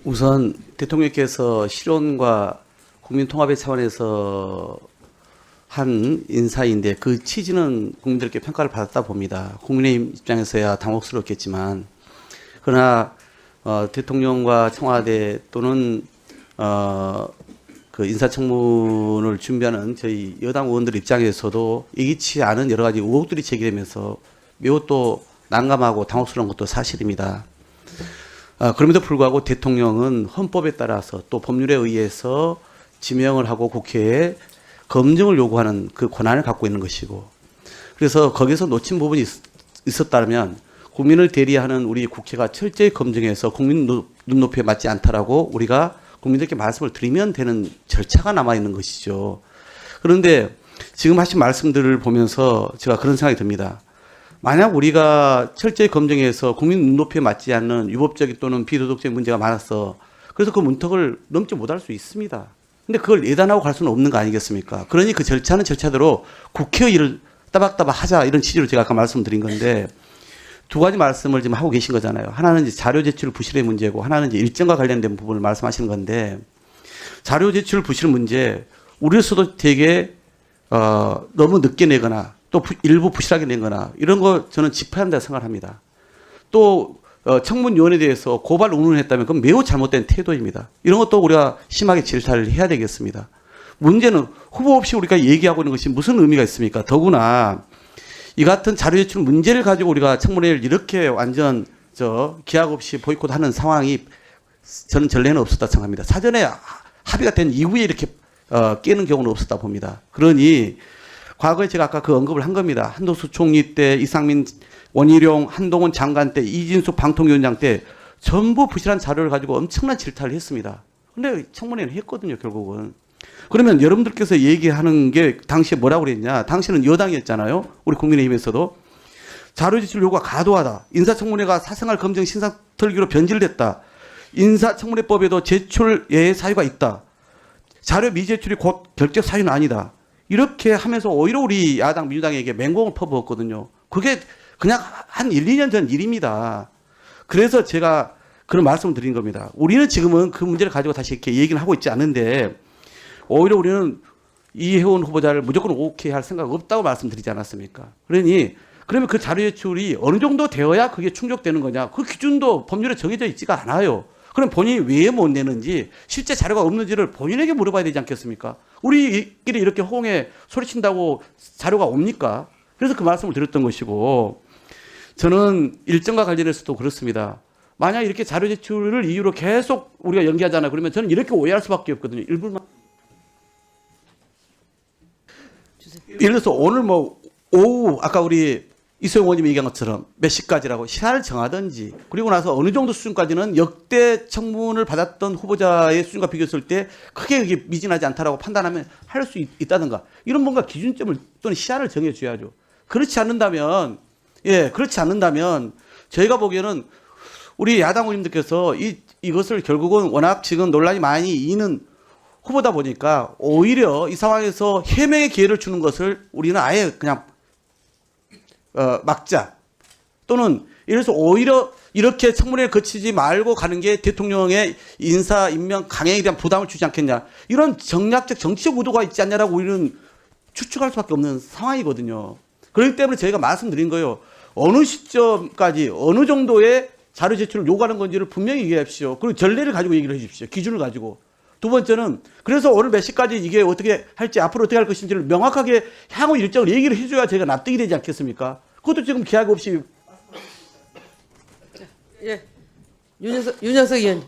우선 대통령께서 실온과 국민통합의 차원에서 한 인사인데 그 취지는 국민들께 평가를 받았다 봅니다. 국민의힘 입장에서야 당혹스럽겠지만 그러나 대통령과 청와대 또는 그 인사청문을 준비하는 저희 여당 의원들 입장에서도 예기치 않은 여러 가지 의혹들이 제기되면서 매우 또 난감하고 당혹스러운 것도 사실입니다. 그럼에도 불구하고 대통령은 헌법에 따라서 또 법률에 의해서 지명을 하고 국회에 검증을 요구하는 그 권한을 갖고 있는 것이고, 그래서 거기서 놓친 부분이 있었다면 국민을 대리하는 우리 국회가 철저히 검증해서 국민 눈높이에 맞지 않다라고 우리가 국민들께 말씀을 드리면 되는 절차가 남아 있는 것이죠. 그런데 지금 하신 말씀들을 보면서 제가 그런 생각이 듭니다. 만약 우리가 철저히 검증해서 국민 눈높이에 맞지 않는 위법적인 또는 비도덕적인 문제가 많았어. 그래서 그 문턱을 넘지 못할 수 있습니다. 근데 그걸 예단하고 갈 수는 없는 거 아니겠습니까? 그러니 그 절차는 절차대로 국회의 일을 따박따박 하자, 이런 취지로 제가 아까 말씀드린 건데, 두 가지 말씀을 지금 하고 계신 거잖아요. 하나는 이제 자료 제출 부실의 문제고, 하나는 이제 일정과 관련된 부분을 말씀하시는 건데, 자료 제출 부실 문제, 우리로서도 되게 너무 늦게 내거나 또 일부 부실하게 낸거나 이런 거 저는 짚어야 한다고 생각합니다. 또 청문위원회에 대해서 고발 운운했다면 그건 매우 잘못된 태도입니다. 이런 것도 우리가 심하게 질타를 해야 되겠습니다. 문제는 후보 없이 우리가 얘기하고 있는 것이 무슨 의미가 있습니까? 더구나 이 같은 자료 제출 문제를 가지고 우리가 청문회를 이렇게 완전 기약 없이 보이콧하는 상황이 저는 전례는 없었다 생각합니다. 사전에 합의가 된 이후에 이렇게 깨는 경우는 없었다 봅니다. 그러니 과거에 제가 아까 그 언급을 한 겁니다. 한덕수 총리 때, 이상민, 원희룡, 한동훈 장관 때, 이진숙 방통위원장 때 전부 부실한 자료를 가지고 엄청난 질타를 했습니다. 근데 청문회는 했거든요, 결국은. 그러면 여러분들께서 얘기하는 게 당시에 뭐라고 그랬냐? 당시는 여당이었잖아요. 우리 국민의힘에서도. 자료 제출 요구가 과도하다. 인사청문회가 사생활 검증 신상 털기로 변질됐다. 인사청문회법에도 제출 예외 사유가 있다. 자료 미제출이 곧 결격 사유는 아니다. 이렇게 하면서 오히려 우리 야당 민주당에게 맹공을 퍼부었거든요. 그게 그냥 한 1, 2년 전 일입니다. 그래서 제가 그런 말씀을 드린 겁니다. 우리는 지금은 그 문제를 가지고 다시 이렇게 얘기를 하고 있지 않은데, 오히려 우리는 이혜원 후보자를 무조건 오케이 할 생각 없다고 말씀드리지 않았습니까? 그러면 그 자료 제출이 어느 정도 되어야 그게 충족되는 거냐? 그 기준도 법률에 정해져 있지가 않아요. 그럼 본인이 왜 못 내는지, 실제 자료가 없는지를 본인에게 물어봐야 되지 않겠습니까? 우리끼리 이렇게 호응에 소리친다고 자료가 옵니까? 그래서 그 말씀을 드렸던 것이고, 저는 일정과 관련해서도 그렇습니다. 만약 이렇게 자료 제출을 이유로 계속 우리가 연기하잖아요. 그러면 저는 이렇게 오해할 수밖에 없거든요. 일부만. 예를 들어서 오늘 오후 아까 우리 이소영 의원님이 얘기한 것처럼 몇 시까지라고 시간을 정하든지, 그리고 나서 어느 정도 수준까지는 역대 청문을 받았던 후보자의 수준과 비교했을 때 크게 이게 미진하지 않다라고 판단하면 할 수 있다든가, 이런 뭔가 기준점을 또는 시한을 정해줘야죠. 그렇지 않는다면 저희가 보기에는 우리 야당 의원님들께서 이것을 결국은 워낙 지금 논란이 많이 있는 후보다 보니까 오히려 이 상황에서 해명의 기회를 주는 것을 우리는 아예 그냥 막자, 또는 이래서 오히려 이렇게 청문회를 거치지 말고 가는 게 대통령의 인사 임명 강행에 대한 부담을 주지 않겠냐, 이런 정략적 정치적 의도가 있지 않냐라고 우리는 추측할 수밖에 없는 상황이거든요. 그렇기 때문에 저희가 말씀드린 거예요. 어느 시점까지 어느 정도의 자료 제출을 요구하는 건지를 분명히 얘기하십시오. 그리고 전례를 가지고 얘기를 해 주십시오. 기준을 가지고. 두 번째는 그래서 오늘 몇 시까지 이게 어떻게 할지, 앞으로 어떻게 할 것인지를 명확하게 향후 일정을 얘기를 해줘야 저희가 납득이 되지 않겠습니까? 그것도 지금 기약 없이. 예, 윤영석 의원.